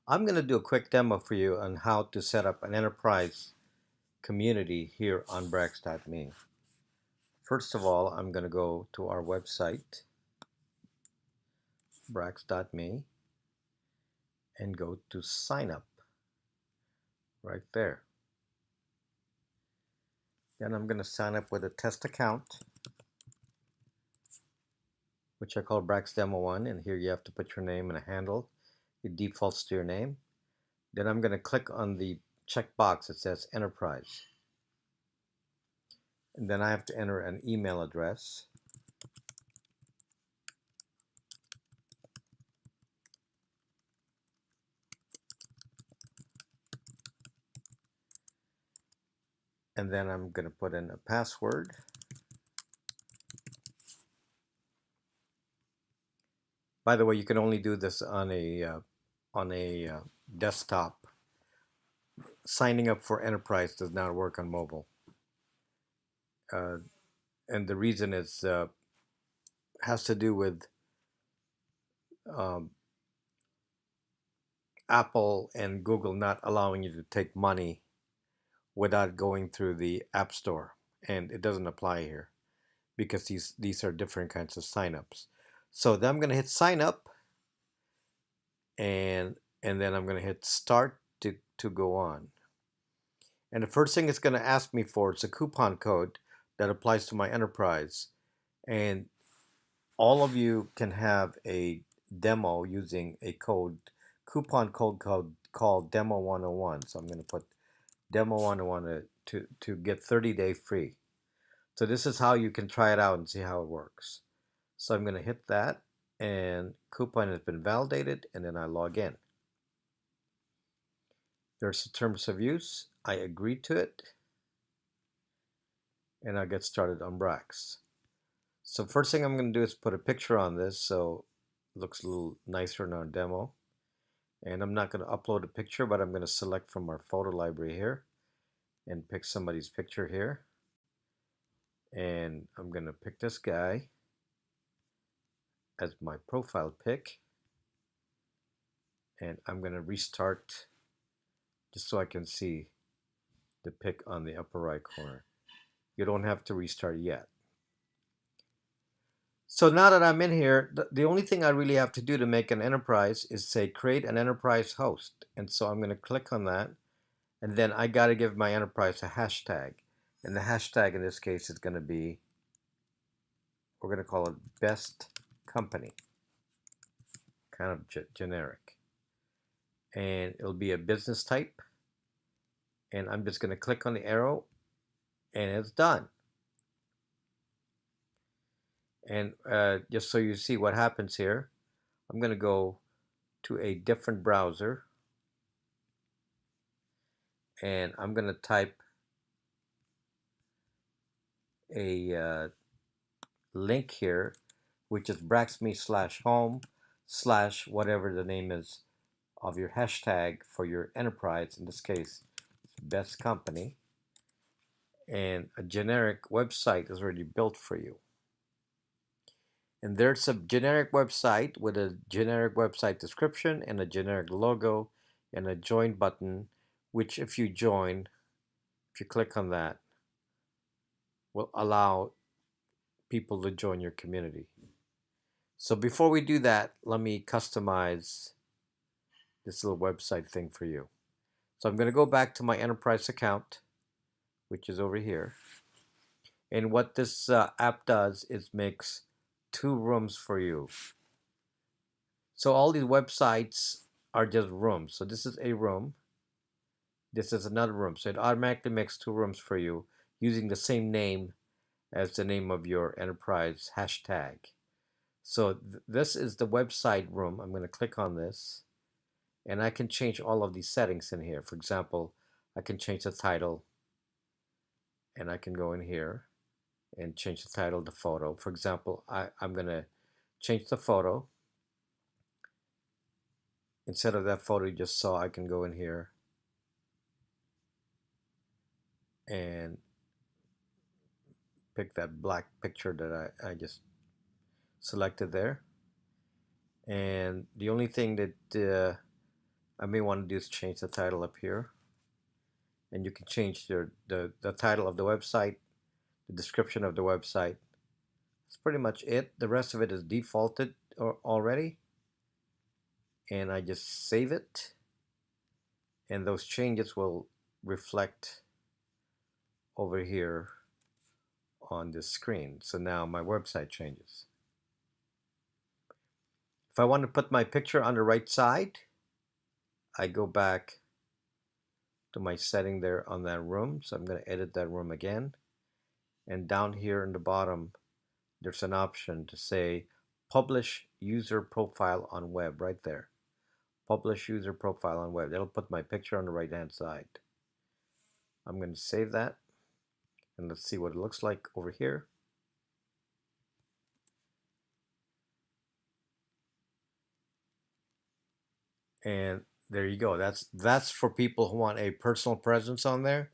I'm going to do a quick demo for you on how to set up an enterprise community here on Brax.me. First of all, I'm going to go to our website, Brax.me, and go to sign up right there. Then I'm going to sign up with a test account, which I call Brax Demo 1, and here you have to put your name and a handle. It defaults to your name. Then I'm going to click on the checkbox that says Enterprise. And then I have to enter an email address. And then I'm going to put in a password. By the way, you can only do this on a desktop. Signing up for enterprise does not work on mobile, and the reason is has to do with um, Apple and Google not allowing you to take money without going through the App Store, and it doesn't apply here because these are different kinds of signups. So then I'm going to hit sign up, and then I'm going to hit start to go on. And the first thing it's going to ask me for is a coupon code that applies to my enterprise. And all of you can have a demo using a coupon code called Demo 101. So I'm going to put Demo 101 to get 30-day free. So this is how you can try it out and see how it works. So I'm going to hit that, and coupon has been validated, and then I log in. There's the terms of use. I agree to it, and I'll get started on Brax. So first thing I'm going to do is put a picture on this so it looks a little nicer in our demo. And I'm not going to upload a picture, but I'm going to select from our photo library here and pick somebody's picture here. And I'm going to pick this guy as my profile pic. And I'm going to restart just so I can see the pic on the upper right corner. You don't have to restart yet. So now that I'm in here, the only thing I really have to do to make an enterprise is say create an enterprise host. And so I'm going to click on that. And then I got to give my enterprise a hashtag. And the hashtag in this case is going to be, we're going to call it best company. Kind of generic. And it'll be a business type. And I'm just going to click on the arrow and it's done. And just so you see what happens here, I'm going to go to a different browser and I'm going to type a link here, which is braxme/home/ whatever the name is of your hashtag for your enterprise. In this case, it's best company. And a generic website is already built for you. And there's a generic website with a generic website description and a generic logo and a join button, which if you join, if you click on that, will allow people to join your community. So before we do that, let me customize this little website thing for you. So I'm going to go back to my enterprise account, which is over here. And what this app does is makes 2 rooms for you. So all these websites are just rooms. So this is a room. This is another room. So it automatically makes 2 rooms for you using the same name as the name of your enterprise hashtag. So this is the website room. I'm going to click on this and I can change all of these settings in here. For example, I can change the title and I can go in here and change the title of the photo. For example, I'm going to change the photo. Instead of that photo you just saw, I can go in here and pick that black picture that I just selected there. And the only thing that I may want to do is change the title up here, and you can change the title of the website, the description of the website. That's pretty much it. The rest of it is defaulted already, and I just save it, and those changes will reflect over here on this screen. So now my website changes. If I want to put my picture on the right side, I go back to my setting there on that room. So I'm going to edit that room again. And down here in the bottom, there's an option to say publish user profile on web right there. Publish user profile on web. That'll put my picture on the right hand side. I'm going to save that, and let's see what it looks like over here. And there you go. That's for people who want a personal presence on there.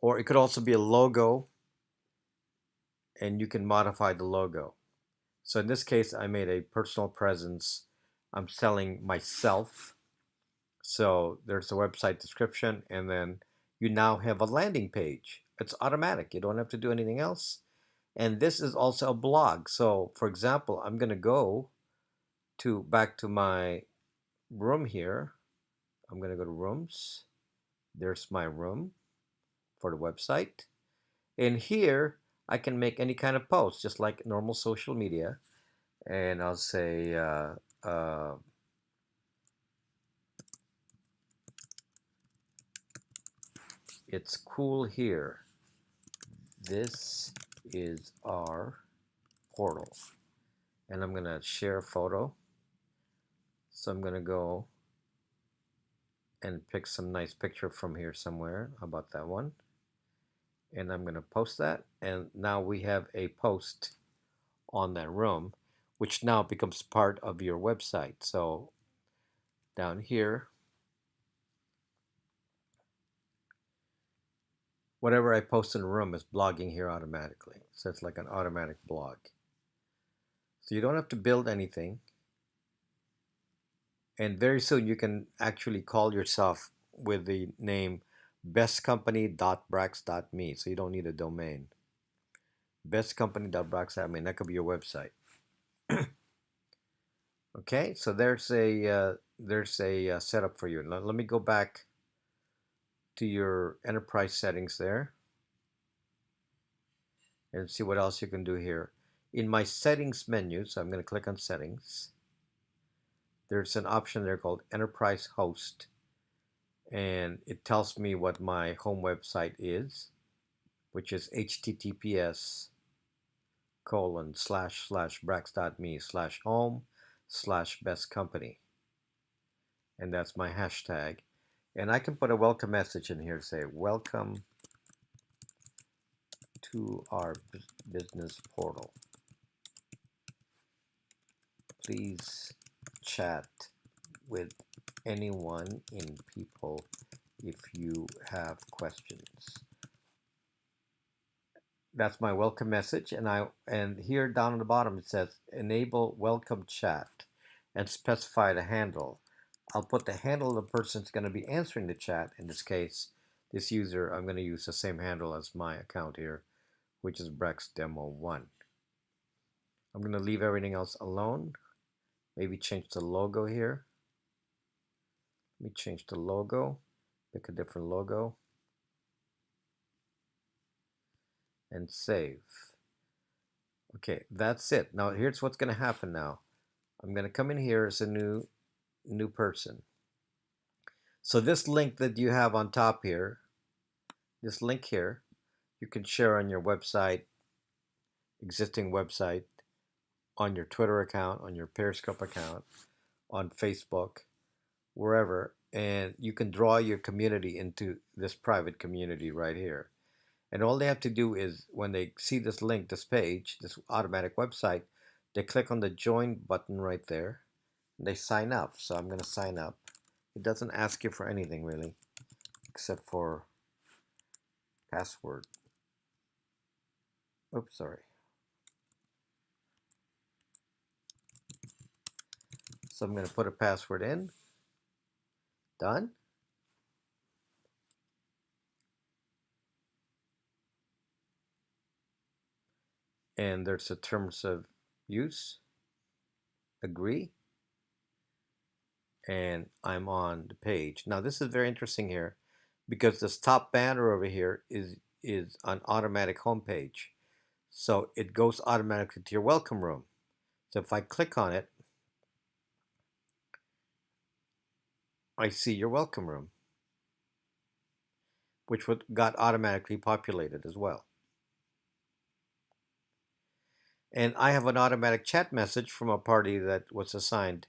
Or it could also be a logo, and you can modify the logo. So in this case, I made a personal presence. I'm selling myself. So there's a website description, and then you now have a landing page. It's automatic. You don't have to do anything else. And this is also a blog. So for example, I'm going to go back to my room here. I'm going to go to rooms. There's my room for the website. And here I can make any kind of post, just like normal social media. And I'll say, it's cool here. This is our portal. And I'm going to share a photo. So I'm going to go and pick some nice picture from here somewhere. How about that one? And I'm going to post that. And now we have a post on that room, which now becomes part of your website. So down here, whatever I post in the room is blogging here automatically. So it's like an automatic blog. So you don't have to build anything. And very soon you can actually call yourself with the name bestcompany.brax.me. So you don't need a domain. Bestcompany.brax.me. That could be your website. Okay, so there's a setup for you. Let me go back to your enterprise settings there and see what else you can do here. In my settings menu, so I'm going to click on settings. There's an option there called enterprise host, and it tells me what my home website is, which is https://brax.me/home/bestcompany, and that's my hashtag. And I can put a welcome message in here, say welcome to our business portal. Please chat with anyone in people if you have questions. That's my welcome message, and here down at the bottom it says enable welcome chat and specify the handle. I'll put the handle of the person that's going to be answering the chat. In this case, this user, I'm going to use the same handle as my account here, which is BrexDemo1. I'm going to leave everything else alone. Maybe change the logo here. Let me change the logo, pick a different logo, and save. Okay, that's it. Now here's what's going to happen now. I'm going to come in here as a new person. So this link that you have on top here, this link here, you can share on your website, existing website, on your Twitter account, on your Periscope account, on Facebook, wherever, and you can draw your community into this private community right here. And all they have to do is when they see this link, this page, this automatic website, they click on the join button right there, and they sign up. So I'm going to sign up. It doesn't ask you for anything really, except for password. Oops, sorry. So I'm going to put a password in, Done. And there's the terms of use. Agree. And I'm on the page. Now this is very interesting here because this top banner over here is an automatic homepage. So it goes automatically to your welcome room. So if I click on it, I see your welcome room, which got automatically populated as well. And I have an automatic chat message from a party that was assigned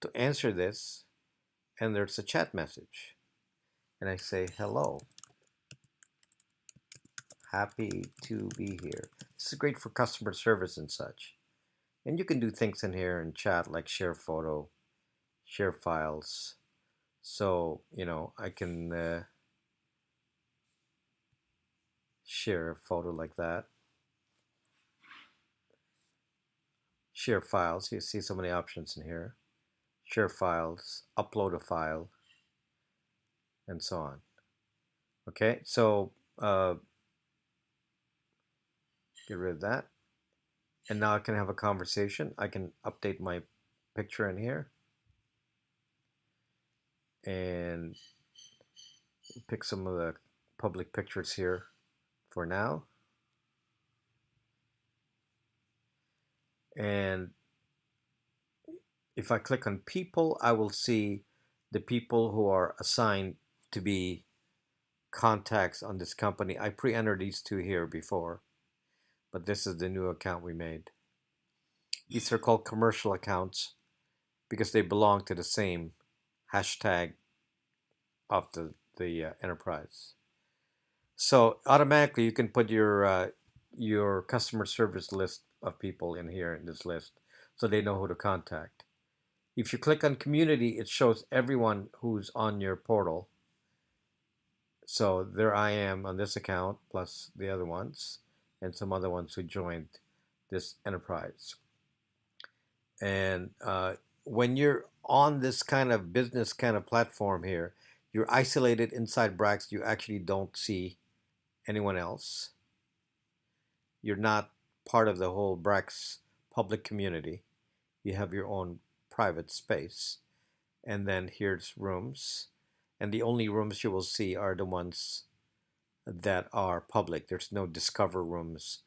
to answer this, and there's a chat message. And I say, hello, happy to be here. This is great for customer service and such. And you can do things in here in chat like share photo, share files. So, I can share a photo like that. Share files. You see so many options in here. Share files, upload a file, and so on. Okay, so get rid of that. And now I can have a conversation. I can update my picture in here and pick some of the public pictures here for now. And if I click on people, I will see the people who are assigned to be contacts on this company. I pre-entered these two here before, but this is the new account we made. These are called commercial accounts because they belong to the same hashtag of the enterprise. So automatically you can put your customer service list of people in here in this list so they know who to contact. If you click on community, it shows everyone who's on your portal. So there I am on this account plus the other ones and some other ones who joined this enterprise. And when you're on this kind of business kind of platform here, you're isolated inside Brax. You actually don't see anyone else. You're not part of the whole Brax public community. You have your own private space. And then here's rooms. And the only rooms you will see are the ones that are public. There's no discover rooms.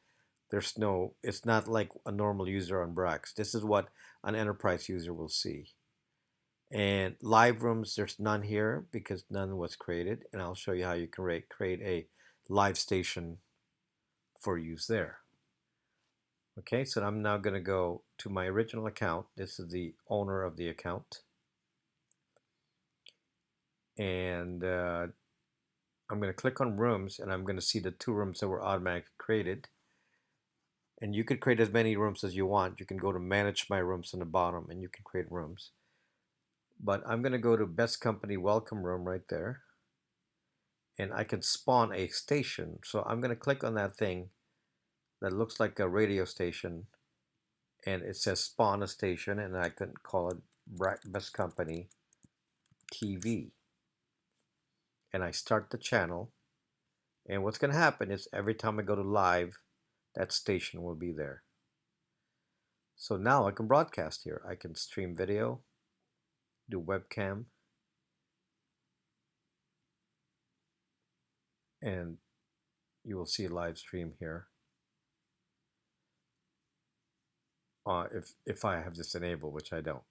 It's not like a normal user on Brax. This is what an enterprise user will see. And live rooms, there's none here because none was created. And I'll show you how you can create a live station for use there. Okay, so I'm now going to go to my original account. This is the owner of the account. And I'm going to click on rooms and I'm going to see the two rooms that were automatically created. And you could create as many rooms as you want. You can go to manage my rooms on the bottom and you can create rooms. But I'm going to go to best company welcome room right there. And I can spawn a station. So I'm going to click on that thing that looks like a radio station. And it says spawn a station and I can call it best company TV. And I start the channel. And what's going to happen is every time I go to live, that station will be there. So now I can broadcast here. I can stream video, do webcam, and you will see a live stream here. If I have this enabled, which I don't.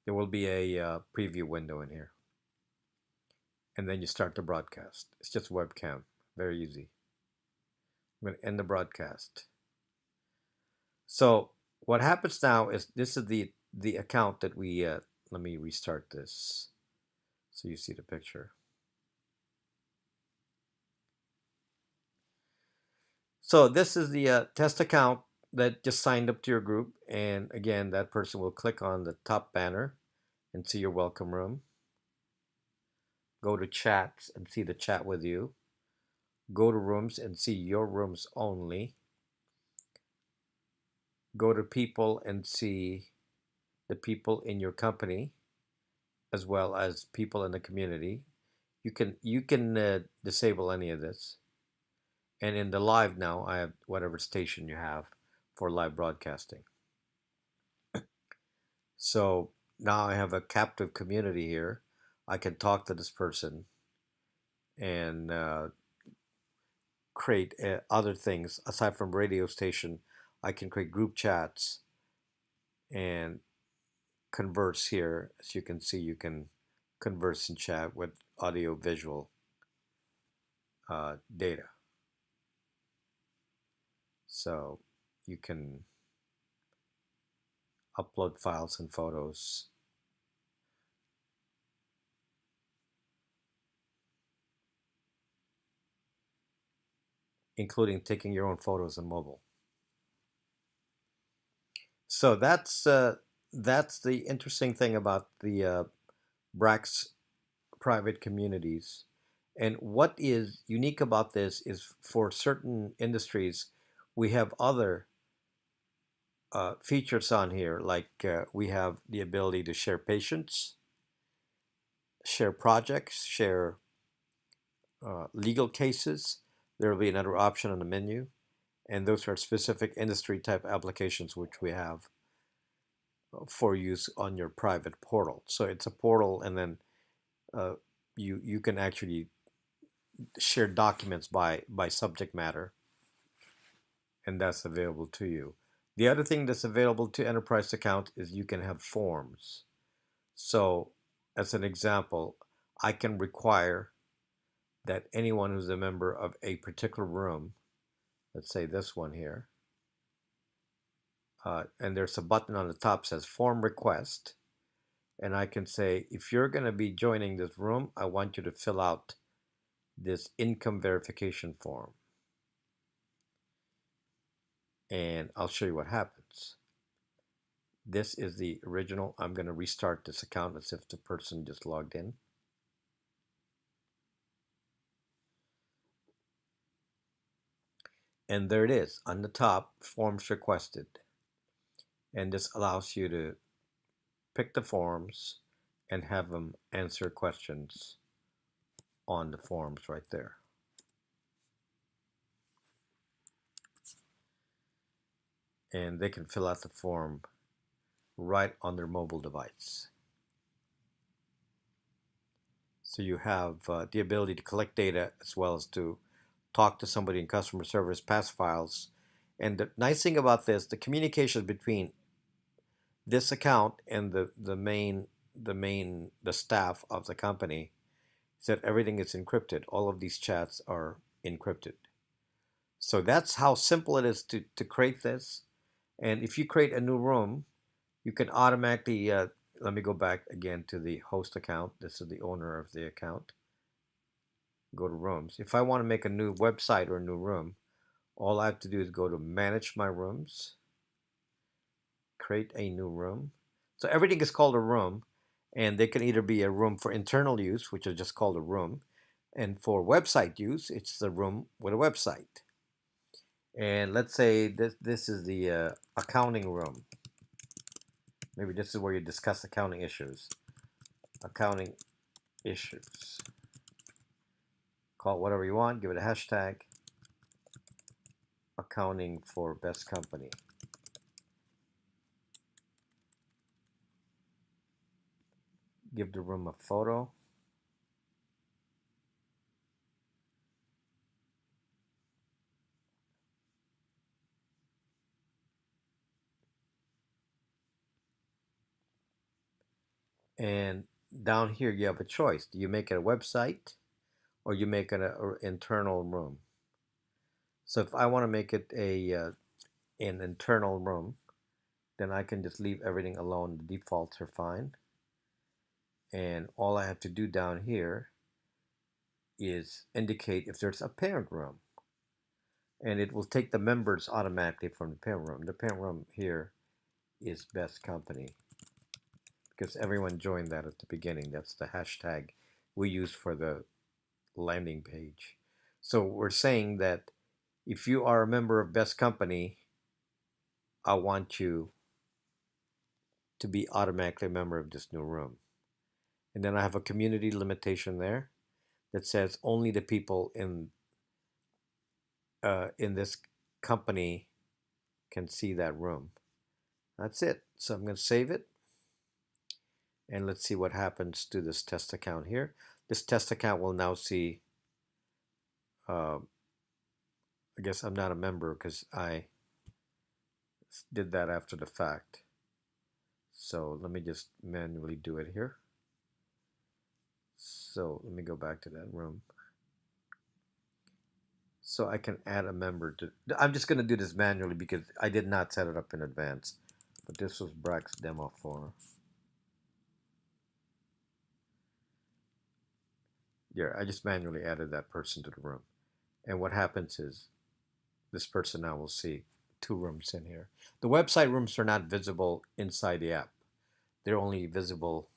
There will be a preview window in here. And then you start the broadcast. It's just webcam. Very easy. I'm going to end the broadcast. So what happens now is this is the account that we, let me restart this so you see the picture. So this is the test account that just signed up to your group. And again, that person will click on the top banner and see your welcome room. Go to chats and see the chat with you. Go to rooms and see your rooms only. Go to people and see the people in your company. as well as people in the community. You can disable any of this. And in the live now, I have whatever station you have for live broadcasting. So now I have a captive community here. I can talk to this person and create other things aside from radio station. I can create group chats and converse here. As you can see, you can converse and chat with audio visual data. So you can upload files and photos, including taking your own photos on mobile. So that's the interesting thing about the Brax private communities. And what is unique about this is for certain industries, we have other features on here, like we have the ability to share patients, share projects, share legal cases. There will be another option on the menu, and those are specific industry type applications which we have for use on your private portal. So it's a portal, and then uh, you can actually share documents by subject matter, and that's available to you. The other thing that's available to enterprise account is you can have forms. So, as an example, I can require that anyone who's a member of a particular room, let's say this one here, and there's a button on the top that says form request, and I can say, if you're going to be joining this room, I want you to fill out this income verification form. And I'll show you what happens. This is the original. I'm going to restart this account as if the person just logged in. And there it is on the top, forms requested. And this allows you to pick the forms and have them answer questions on the forms right there. And they can fill out the form right on their mobile device. So you have the ability to collect data as well as to talk to somebody in customer service, pass files. And the nice thing about this, the communication between this account and the staff of the company is that everything is encrypted. All of these chats are encrypted. So that's how simple it is to create this. And if you create a new room, you can automatically, let me go back again to the host account. This is the owner of the account. Go to rooms. If I want to make a new website or a new room, all I have to do is go to manage my rooms, create a new room. So everything is called a room, and they can either be a room for internal use, which is just called a room, and for website use, it's the room with a website. And let's say this is the accounting room. Maybe this is where you discuss accounting issues. Accounting issues. Call it whatever you want. Give it a hashtag. Accounting for best company. Give the room a photo. And down here you have a choice. Do you make it a website or you make it an internal room? So if I want to make it an internal room, then I can just leave everything alone. The defaults are fine. And all I have to do down here is indicate if there's a parent room. And it will take the members automatically from the parent room. The parent room here is best company because everyone joined that at the beginning. That's the hashtag we use for the landing page. So we're saying that if you are a member of best company, I want you to be automatically a member of this new room. And then I have a community limitation there that says only the people in this company can see that room. That's it. So I'm going to save it. And let's see what happens to this test account here. This test account will now see, uh, I guess I'm not a member because I did that after the fact. So let me just manually do it here. So let me go back to that room. So I can add a member to, I'm just going to do this manually because I did not set it up in advance. But this was Brack's demo for. Yeah, I just manually added that person to the room. And what happens is this person now will see two rooms in here. The website rooms are not visible inside the app. They're only visible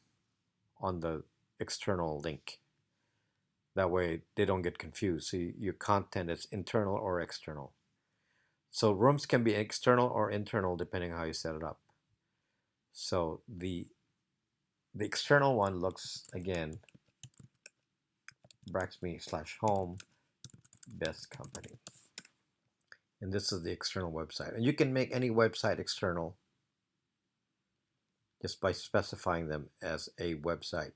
on the external link. That way they don't get confused. So your content is internal or external. So rooms can be external or internal depending on how you set it up. So the external one looks again braxme/home best company. And this is the external website. And you can make any website external just by specifying them as a website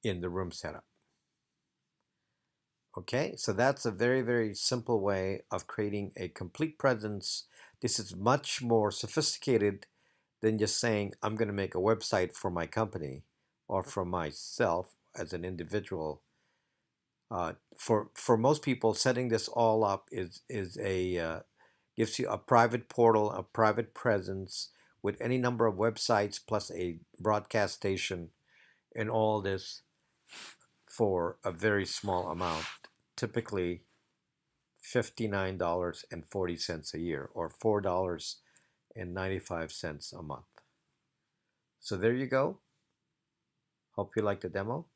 in the room setup. Okay, so that's a very, very simple way of creating a complete presence. This is much more sophisticated than just saying, I'm going to make a website for my company or for myself as an individual. For most people, setting this all up is a gives you a private portal, a private presence with any number of websites plus a broadcast station, and all this for a very small amount, typically $59.40 a year or $4.95 a month. So there you go. Hope you like the demo.